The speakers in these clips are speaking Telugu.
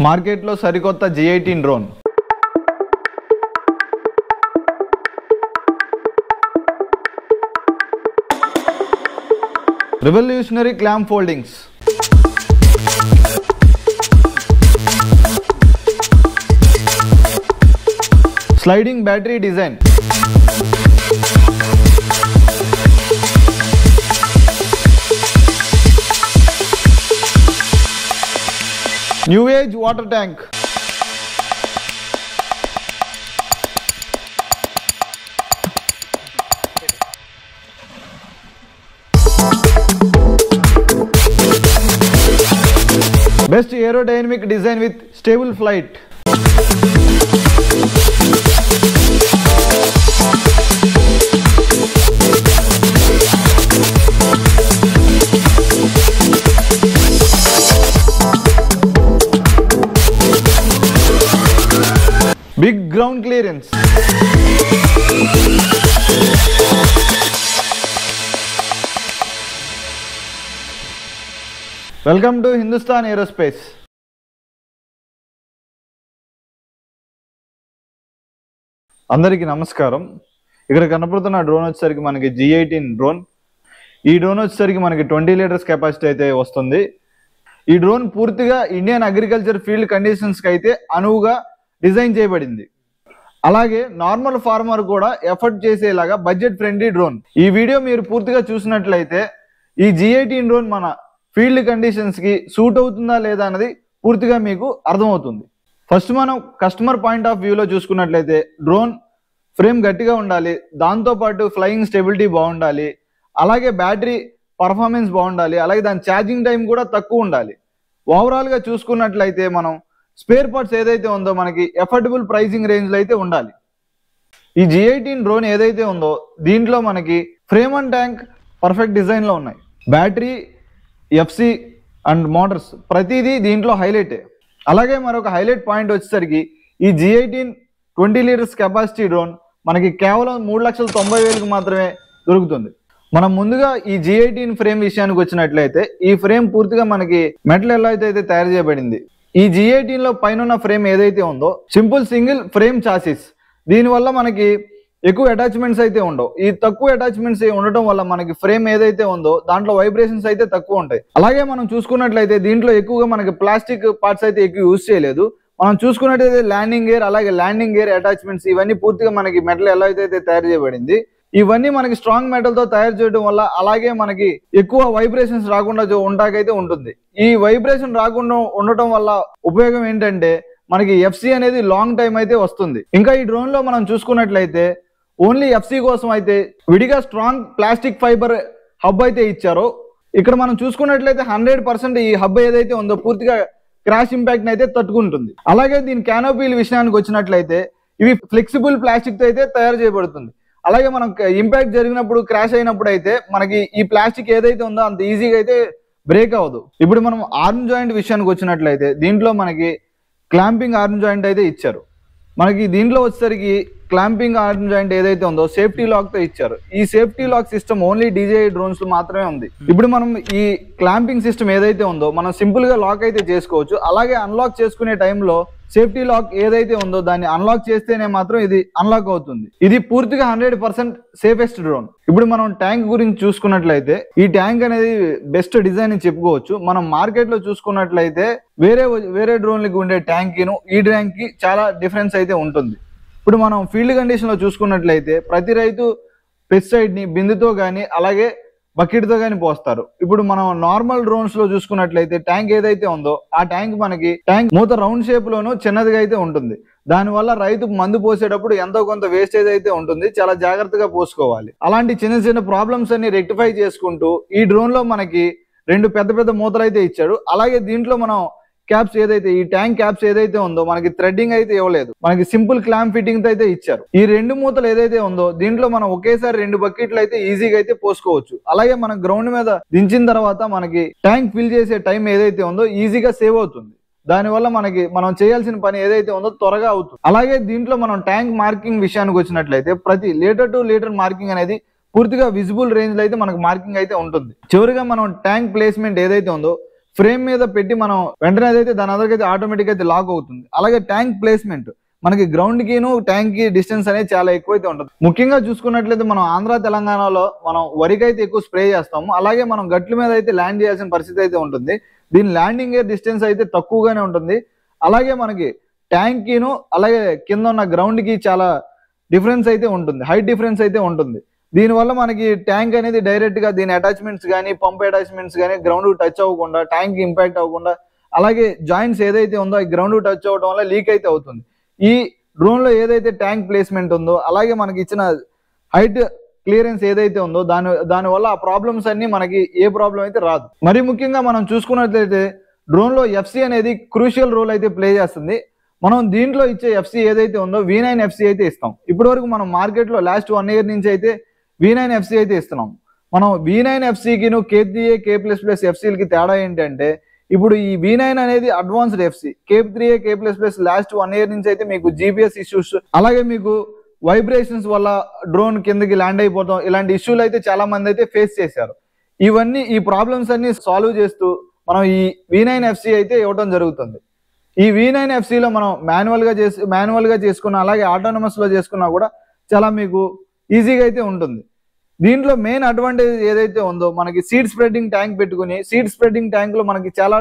మార్కెట్లో సరికొత్త G18 drone. Revolutionary clamp foldings. Sliding battery design. New age water tank. Best aerodynamic design with stable flight. Big ground clearance. Welcome to Hindustan Aerospace. అందరికీ నమస్కారం. ఇక్కడ కనపడుతున్న డ్రోన్ వచ్చేసరికి మనకి G18 డ్రోన్. ఈ డ్రోన్ వచ్చేసరికి మనకి 20 లీటర్స్ కెపాసిటీ అయితే వస్తుంది. ఈ డ్రోన్ పూర్తిగా ఇండియన్ అగ్రికల్చర్ ఫీల్డ్ కండిషన్స్కి అయితే అనువుగా డిజైన్ చేయబడింది. అలాగే నార్మల్ ఫార్మర్ కూడా ఎఫర్ట్ చేసేలాగా బడ్జెట్ ఫ్రెండ్లీ డ్రోన్. ఈ వీడియో మీరు పూర్తిగా చూసినట్లయితే ఈ G18 డ్రోన్ మన ఫీల్డ్ కండిషన్స్ కి సూట్ అవుతుందా లేదా అన్నది పూర్తిగా మీకు అర్థమవుతుంది. ఫస్ట్ మనం కస్టమర్ పాయింట్ ఆఫ్ వ్యూలో చూసుకున్నట్లయితే డ్రోన్ ఫ్రేమ్ గట్టిగా ఉండాలి, దాంతోపాటు ఫ్లయింగ్ స్టెబిలిటీ బాగుండాలి, అలాగే బ్యాటరీ పర్ఫార్మెన్స్ బాగుండాలి, అలాగే దాని ఛార్జింగ్ టైం కూడా తక్కువ ఉండాలి. ఓవరాల్గా చూసుకున్నట్లయితే మనం స్పేర్ పార్ట్స్ ఏదైతే ఉందో మనకి ఎఫర్డబుల్ ప్రైసింగ్ రేంజ్లో అయితే ఉండాలి. ఈ G18 డ్రోన్ ఏదైతే ఉందో దీంట్లో మనకి ఫ్రేమ్ అండ్ ట్యాంక్ పర్ఫెక్ట్ డిజైన్లో ఉన్నాయి. బ్యాటరీ, FC అండ్ మోటార్స్ ప్రతిదీ దీంట్లో హైలైటే. అలాగే మరొక హైలైట్ పాయింట్ వచ్చేసరికి ఈ G18 20 లీటర్స్ కెపాసిటీ డ్రోన్ మనకి కేవలం 3,90,000కి మాత్రమే దొరుకుతుంది. మనం ముందుగా ఈ G18 ఫ్రేమ్ విషయానికి వచ్చినట్లయితే ఈ ఫ్రేమ్ పూర్తిగా మనకి మెటల్ ఎలా అయితే తయారు చేయబడింది. ఈ G18 లో పైన ఫ్రేమ్ ఏదైతే ఉందో సింపుల్ సింగిల్ ఫ్రేమ్ చాసిస్. దీనివల్ల మనకి ఎక్కువ అటాచ్మెంట్స్ అయితే ఉండవు. ఈ తక్కువ అటాచ్మెంట్స్ ఉండటం వల్ల మనకి ఫ్రేమ్ ఏదైతే ఉందో దాంట్లో వైబ్రేషన్స్ అయితే తక్కువ ఉంటాయి. అలాగే మనం చూసుకున్నట్లయితే దీంట్లో ఎక్కువగా మనకి ప్లాస్టిక్ పార్ట్స్ అయితే ఎక్కువ యూజ్ చేయలేదు. మనం చూసుకున్నట్లయితే ల్యాండింగ్ గేర్, అలాగే ల్యాండింగ్ గేర్ అటాచ్మెంట్స్ ఇవన్నీ పూర్తిగా మనకి మెటల్ ఎలా అయితే తయారు చేయబడింది. ఇవన్నీ మనకి స్ట్రాంగ్ మెటల్ తో తయారు చేయడం వల్ల అలాగే మనకి ఎక్కువ వైబ్రేషన్స్ రాకుండా ఉంటాకైతే ఉంటుంది. ఈ వైబ్రేషన్ రాకుండా ఉండటం వల్ల ఉపయోగం ఏంటంటే మనకి FC అనేది లాంగ్ టైం అయితే వస్తుంది. ఇంకా ఈ డ్రోన్ లో మనం చూసుకున్నట్లయితే ఓన్లీ FC కోసం అయితే విడిగా స్ట్రాంగ్ ప్లాస్టిక్ ఫైబర్ హబ్ అయితే ఇచ్చారో. ఇక్కడ మనం చూసుకున్నట్లయితే 100% ఈ హబ్ ఏదైతే ఉందో పూర్తిగా క్రాష్ ఇంపాక్ట్ అయితే తట్టుకుంటుంది. అలాగే దీని క్యానోపీల విషయానికి వచ్చినట్లయితే ఇవి ఫ్లెక్సిబుల్ ప్లాస్టిక్ తో అయితే తయారు చేయబడుతుంది. అలాగే మనం ఇంపాక్ట్ జరిగినప్పుడు క్రాష్ అయినప్పుడు అయితే మనకి ఈ ప్లాస్టిక్ ఏదైతే ఉందో అంత ఈజీగా అయితే బ్రేక్ అవ్వదు. ఇప్పుడు మనం ఆర్మ్ జాయింట్ విషయానికి వచ్చినట్లయితే దీంట్లో మనకి క్లాంపింగ్ ఆర్మ్ జాయింట్ అయితే ఇచ్చారు. మనకి దీంట్లో వచ్చేసరికి క్లాంపింగ్ ఆర్మ్ జాయింట్ ఏదైతే ఉందో సేఫ్టీ లాక్ తో ఇచ్చారు. ఈ safety lock system only DJI drones లో మాత్రమే ఉంది. ఇప్పుడు మనం ఈ క్లాంపింగ్ సిస్టమ్ ఏదైతే ఉందో మనం సింపుల్ గా లాక్ అయితే చేసుకోవచ్చు. అలాగే అన్లాక్ చేసుకునే టైంలో సేఫ్టీ లాక్ ఏదైతే ఉందో దాన్ని అన్లాక్ చేస్తేనే మాత్రం ఇది అన్లాక్ అవుతుంది. ఇది పూర్తిగా 100% సేఫెస్ట్ డ్రోన్. ఇప్పుడు మనం ట్యాంక్ గురించి చూసుకున్నట్లయితే ఈ ట్యాంక్ అనేది బెస్ట్ డిజైన్ అని చెప్పుకోవచ్చు. మనం మార్కెట్ లో చూసుకున్నట్లయితే వేరే డ్రోన్లకి ఉండే ట్యాంక్ ఈ ట్యాంక్ కి చాలా డిఫరెన్స్ అయితే ఉంటుంది. ఇప్పుడు మనం ఫీల్డ్ కండిషన్ లో చూసుకున్నట్లయితే ప్రతి రైతు పెస్టిసైడ్ ని బిందుతో కానీ అలాగే బకెట్ తో కానీ పోస్తారు. ఇప్పుడు మనం నార్మల్ డ్రోన్స్ లో చూసుకున్నట్లయితే ట్యాంక్ ఏదైతే ఉందో ఆ ట్యాంక్ మనకి ట్యాంక్ మూత రౌండ్ షేప్ లోను చిన్నదిగా అయితే ఉంటుంది. దానివల్ల రైతు మందు పోసేటప్పుడు ఎంతో కొంత వేస్టేజ్ అయితే ఉంటుంది. చాలా జాగ్రత్తగా పోసుకోవాలి. అలాంటి చిన్న చిన్న ప్రాబ్లమ్స్ అన్ని రెక్టిఫై చేసుకుంటూ ఈ డ్రోన్ లో మనకి 2 పెద్ద మూతలు అయితే ఇచ్చాడు. అలాగే దీంట్లో మనం క్యాప్స్ ఏదైతే ఈ ట్యాంక్ క్యాప్స్ ఏదైతే ఉందో మనకి థ్రెడ్డింగ్ అయితే ఇవ్వలేదు. మనకి సింపుల్ క్లాంప్ ఫిట్టింగ్ తో అయితే ఇచ్చారు. ఈ 2 మూతలు ఏదైతే ఉందో దీంట్లో మనం ఒకేసారి 2 బకెట్లు అయితే ఈజీగా అయితే పోసుకోవచ్చు. అలాగే మనం గ్రౌండ్ మీద దించిన తర్వాత మనకి ట్యాంక్ ఫిల్ చేసే టైం ఏదైతే ఉందో ఈజీగా సేవ్ అవుతుంది. దానివల్ల మనం చేయాల్సిన పని ఏదైతే ఉందో త్వరగా అవుతుంది. అలాగే దీంట్లో మనం ట్యాంక్ మార్కింగ్ విషయానికి వచ్చినట్లయితే ప్రతి లీటర్ టు లీటర్ మార్కింగ్ అనేది పూర్తిగా విజిబుల్ రేంజ్ లో అయితే మనకు మార్కింగ్ అయితే ఉంటుంది. చివరిగా మనం ట్యాంక్ ప్లేస్మెంట్ ఏదైతే ఉందో ఫ్రేమ్ మీద పెట్టి మనం వెంటనే అదైతే దాని అందరికైతే ఆటోమేటిక్ అయితే లాక్ అవుతుంది. అలాగే ట్యాంక్ ప్లేస్మెంట్ మనకి గ్రౌండ్ కిను ట్యాంక్ కి డిస్టెన్స్ అనేది చాలా ఎక్కువైతే ఉంటుంది. ముఖ్యంగా చూసుకున్నట్లయితే మనం ఆంధ్ర తెలంగాణలో మనం వరికి అయితే ఎక్కువ స్ప్రే చేస్తాము. అలాగే మనం గట్ల మీద అయితే ల్యాండ్ చేయాల్సిన పరిస్థితి అయితే ఉంటుంది. దీని ల్యాండింగ్ ఎయిర్ డిస్టెన్స్ అయితే తక్కువగానే ఉంటుంది. అలాగే మనకి ట్యాంక్ కిను అలాగే కింద ఉన్న గ్రౌండ్ కి చాలా డిఫరెన్స్ అయితే ఉంటుంది, హైట్ డిఫరెన్స్ అయితే ఉంటుంది. దీనివల్ల మనకి ట్యాంక్ అనేది డైరెక్ట్ గా దీని అటాచ్మెంట్స్ కానీ పంప్ అటాచ్మెంట్స్ కానీ గ్రౌండ్ టచ్ అవ్వకుండా, ట్యాంక్ ఇంపాక్ట్ అవ్వకుండా, అలాగే జాయింట్స్ ఏదైతే ఉందో ఈ గ్రౌండ్ టచ్ అవ్వడం వల్ల లీక్ అయితే అవుతుంది. ఈ డ్రోన్ లో ఏదైతే ట్యాంక్ ప్లేస్మెంట్ ఉందో అలాగే మనకి ఇచ్చిన హైట్ క్లియరెన్స్ ఏదైతే ఉందో దానివల్ల ఆ ప్రాబ్లమ్స్ అన్ని మనకి ఏ ప్రాబ్లం అయితే రాదు. మరి ముఖ్యంగా మనం చూసుకున్నట్లయితే డ్రోన్ లో ఎఫ్సి అనేది క్రూషియల్ రోల్ అయితే ప్లే చేస్తుంది. మనం దీంట్లో ఇచ్చే ఎఫ్సి ఏదైతే ఉందో V9 ఎఫ్సి అయితే ఇస్తాం. ఇప్పటి వరకు మనం మార్కెట్ లో లాస్ట్ 1 year నుంచి అయితే V9 ఎఫ్సి అయితే ఇస్తున్నాం. మనం V9 ఎఫ్సికి K3A K++ ఎఫ్సీలకి తేడా ఏంటంటే ఇప్పుడు ఈ V9 అనేది advanced FC, K3A K++ last 1 year నుంచి అయితే మీకు GPS ఇష్యూస్ అలాగే మీకు వైబ్రేషన్స్ వల్ల డ్రోన్ కిందకి ల్యాండ్ అయిపోతాం, ఇలాంటి ఇష్యూలు అయితే చాలా మంది అయితే ఫేస్ చేశారు. ఈ ప్రాబ్లమ్స్ అన్ని సాల్వ్ చేస్తూ మనం ఈ V9 ఎఫ్సి అయితే ఇవ్వడం జరుగుతుంది. ఈ V9 ఎఫ్సిలో మనం మాన్యువల్ గా చేసుకున్నా అలాగే ఆటోనమస్ లో చేసుకున్నా కూడా చాలా మీకు ఈజీగా అయితే ఉంటుంది. దీంట్లో మెయిన్ అడ్వాంటేజ్ ఏదైతే ఉందో మనకి సీడ్ స్ప్రెడ్డింగ్ ట్యాంక్ పెట్టుకుని సీడ్ స్ప్రెడ్డింగ్ ట్యాంక్ లో మనకి చాలా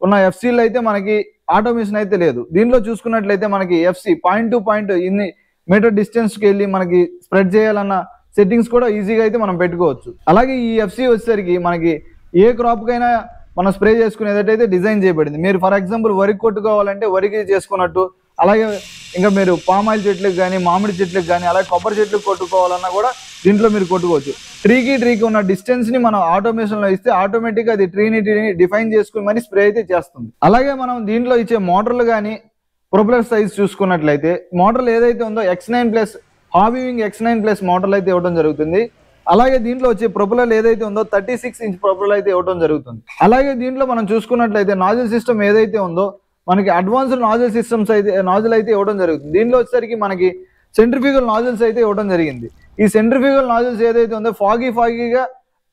ఉన్న ఎఫ్సీలు అయితే మనకి ఆటోమేషన్ అయితే లేదు. దీంట్లో చూసుకున్నట్లయితే మనకి ఎఫ్సి పాయింట్ టు పాయింట్ ఇన్ని మీటర్ డిస్టెన్స్ కి వెళ్ళి మనకి స్ప్రెడ్ చేయాలన్న సెట్టింగ్స్ కూడా ఈజీగా అయితే మనం పెట్టుకోవచ్చు. అలాగే ఈ ఎఫ్సి వచ్చేసరికి మనకి ఏ క్రాప్ కైనా మనం స్ప్రే చేసుకునేదైతే డిజైన్ చేయబడింది. మీరు ఫర్ ఎగ్జాంపుల్ వరికి కొట్టుకోవాలంటే వరికి చేసుకున్నట్టు, అలాగే ఇంకా మీరు పామాయిల్ చెట్లకు కానీ మామిడి చెట్లకు కానీ అలాగే కొబ్బరి చెట్లకు కొట్టుకోవాలన్నా కూడా దీంట్లో మీరు కొట్టుకోవచ్చు. ట్రీకి ఉన్న డిస్టెన్స్ ని మనం ఆటోమేషన్ లో ఇస్తే ఆటోమేటిక్ గా అది ట్రీని డిఫైన్ చేసుకుని మరి స్ప్రే అయితే చేస్తుంది. అలాగే మనం దీంట్లో ఇచ్చే మోటార్లు కానీ ప్రొపెల్లర్ సైజ్ చూసుకున్నట్లయితే మోటార్లు ఏదైతే ఉందో X9+ హాబీవింగ్ X9+ మోటార్లు అయితే ఇవ్వడం జరుగుతుంది. అలాగే దీంట్లో వచ్చే ప్రొపెల్లర్ ఏదైతే ఉందో 36 ఇంచ్ ప్రొపెల్లర్ అయితే ఇవ్వడం జరుగుతుంది. అలాగే దీంట్లో మనం చూసుకున్నట్లయితే నాజిల్ సిస్టమ్ ఏదైతే ఉందో మనకి అడ్వాన్స్డ్ నాజిల్ అయితే ఇవ్వడం జరుగుతుంది. దీంట్లో వచ్చేసరికి మనకి సెంట్రిఫ్యూగల్ నాజిల్స్ అయితే ఇవ్వడం జరిగింది. ఈ సెంట్రిఫ్యూగల్ నాజిల్స్ ఏదైతే ఉందో ఫాగీగా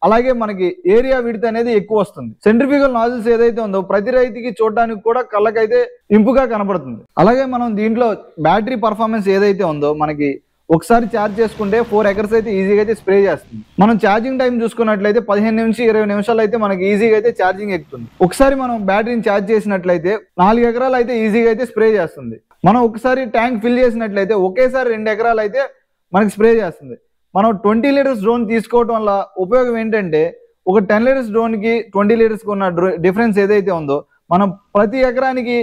అలాగే మనకి ఏరియా విడ్త్ అనేది ఎక్కువ వస్తుంది. సెంట్రిఫ్యూగల్ నాజిల్స్ ఏదైతే ఉందో ప్రతి రైతుకి చూడడానికి కూడా కళ్ళకైతే ఇంపుగా కనబడుతుంది. అలాగే మనం దీంట్లో బ్యాటరీ పర్ఫార్మెన్స్ ఏదైతే ఉందో మనకి ఒకసారి ఛార్జ్ చేసుకుంటే 4 acres అయితే ఈజీగా అయితే స్ప్రే చేస్తుంది. మనం ఛార్జింగ్ టైం చూసుకున్నట్లయితే 15 నుంచి 20 నిమిషాలు అయితే మనకి ఈజీగా అయితే ఛార్జింగ్ ఎక్కుతుంది. ఒకసారి మనం బ్యాటరీని ఛార్జ్ చేసినట్లయితే 4 ఎకరాలు అయితే ఈజీగా అయితే స్ప్రే చేస్తుంది. మనం ఒకసారి ట్యాంక్ ఫిల్ చేసినట్లయితే ఒకేసారి 2 ఎకరాలు అయితే మనకి స్ప్రే చేస్తుంది. మనం 20 లీటర్స్ డ్రోన్ తీసుకోవడం వల్ల ఉపయోగం ఏంటంటే ఒక 10 లీటర్స్ డ్రోన్ కి 20 లీటర్స్ కి ఉన్న డిఫరెన్స్ ఏదైతే ఉందో మనం ప్రతి ఎకరానికి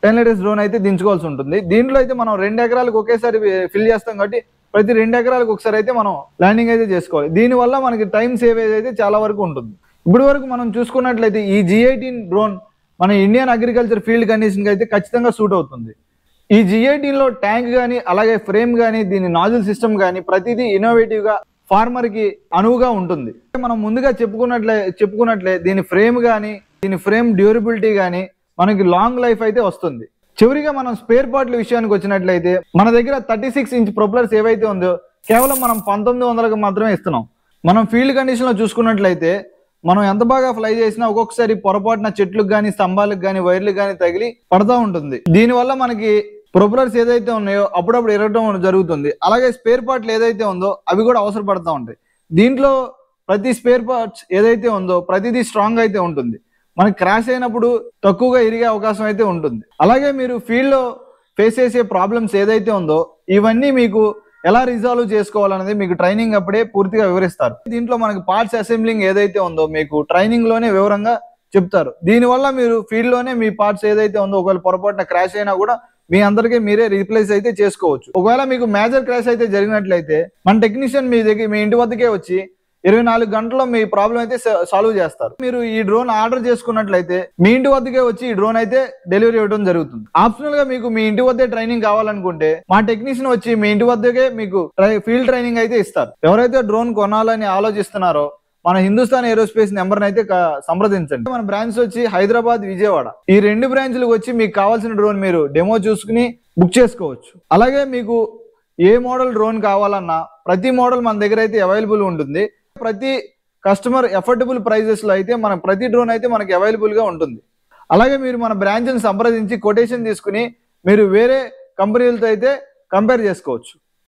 10 లీటర్స్ డ్రోన్ అయితే దించుకోవాల్సి ఉంటుంది. దీంట్లో అయితే మనం 2 ఎకరాలకు ఒకేసారి ఫిల్ చేస్తాం కాబట్టి ప్రతి 2 ఎకరాలకు ఒకసారి అయితే మనం ల్యాండింగ్ అయితే చేసుకోవాలి. దీనివల్ల మనకి టైం సేవేజ్ అయితే చాలా వరకు ఉంటుంది. ఇప్పటి వరకు మనం చూసుకున్నట్లయితే ఈ G18 డ్రోన్ మన ఇండియన్ అగ్రికల్చర్ ఫీల్డ్ కండిషన్ అయితే ఖచ్చితంగా సూట్ అవుతుంది. ఈ G18 లో ట్యాంక్ కానీ అలాగే ఫ్రేమ్ కానీ దీని నాజిల్ సిస్టమ్ కానీ ప్రతిదీ ఇన్నోవేటివ్ గా ఫార్మర్ కి అనువుగా ఉంటుంది. మనం ముందుగా చెప్పుకున్నట్లే దీని ఫ్రేమ్ డ్యూరబిలిటీ కానీ మనకి లాంగ్ లైఫ్ అయితే వస్తుంది. చివరిగా మనం స్పేర్ పార్ట్ల విషయానికి వచ్చినట్లయితే మన దగ్గర 36 ఇంచ్ ప్రొపెల్లర్స్ ఏవైతే ఉందో కేవలం మనం 1900కి మాత్రమే ఇస్తున్నాం. మనం ఫీల్డ్ కండిషన్ లో చూసుకున్నట్లయితే మనం ఎంత బాగా ఫ్లై చేసినా ఒక్కొక్కసారి పొరపాటున చెట్లకు కానీ స్తంభాలకు కానీ వైర్లకు కానీ తగిలి పడతా ఉంటుంది. దీనివల్ల మనకి ప్రొపెల్లర్స్ ఏదైతే ఉన్నాయో అప్పుడప్పుడు ఎరగడం జరుగుతుంది. అలాగే స్పేర్ పార్ట్లు ఏదైతే ఉందో అవి కూడా అవసరపడతా ఉంటాయి. దీంట్లో ప్రతి స్పేర్ పార్ట్స్ ఏదైతే ఉందో ప్రతిదీ స్ట్రాంగ్ అయితే ఉంటుంది. మనకి క్రాష్ అయినప్పుడు తక్కువగా ఇరిగే అవకాశం అయితే ఉంటుంది. అలాగే మీరు ఫీల్డ్ లో ఫేస్ చేసే ప్రాబ్లమ్స్ ఏదైతే ఉందో ఇవన్నీ మీకు ఎలా రిజాల్వ్ చేసుకోవాలనేది మీకు ట్రైనింగ్ అప్పుడే పూర్తిగా వివరిస్తారు. దీంట్లో మనకి పార్ట్స్ అసెంబ్లింగ్ ఏదైతే ఉందో మీకు ట్రైనింగ్ లోనే వివరంగా చెప్తారు. దీనివల్ల మీరు ఫీల్డ్ లోనే మీ పార్ట్స్ ఏదైతే ఉందో ఒకవేళ పొరపాటున క్రాష్ అయినా కూడా మీ అందరికీ మీరే రీప్లేస్ అయితే చేసుకోవచ్చు. ఒకవేళ మీకు మేజర్ క్రాష్ అయితే జరిగినట్లయితే మన టెక్నీషియన్ మీ ఇంటి వద్దకే వచ్చి 24 గంటల్లో మీ ప్రాబ్లం అయితే సాల్వ్ చేస్తారు. మీరు ఈ డ్రోన్ ఆర్డర్ చేసుకున్నట్లయితే మీ ఇంటి వద్దకే వచ్చి ఈ డ్రోన్ అయితే డెలివరీ ఇవ్వడం జరుగుతుంది. ఆప్షనల్ గా మీకు మీ ఇంటి వద్దే ట్రైనింగ్ కావాలనుకుంటే మా టెక్నీషియన్ వచ్చి మీ ఇంటి వద్దకే మీకు ఫీల్డ్ ట్రైనింగ్ అయితే ఇస్తారు. ఎవరైతే డ్రోన్ కొనాలని ఆలోచిస్తున్నారో మన హిందుస్థాన్ ఏరోస్పేస్ నెంబర్ అయితే సంప్రదించండి. మన బ్రాంచ్ వచ్చి హైదరాబాద్, విజయవాడ ఈ 2 బ్రాంచ్లకు వచ్చి మీకు కావాల్సిన డ్రోన్ మీరు డెమో చూసుకుని బుక్ చేసుకోవచ్చు. అలాగే మీకు ఏ మోడల్ డ్రోన్ కావాలన్నా ప్రతి మోడల్ మన దగ్గర అయితే అవైలబుల్ ఉంటుంది. ప్రతి కస్టమర్ ఎఫోర్డబుల్ ప్రైజెస్లో అయితే మన ప్రతి డ్రోన్ అయితే మనకి అవైలబుల్గా ఉంటుంది. అలాగే మీరు మన బ్రాంచ్ని సంప్రదించి కొటేషన్ తీసుకుని మీరు వేరే కంపెనీలతో అయితే కంపేర్ చేసుకోవచ్చు.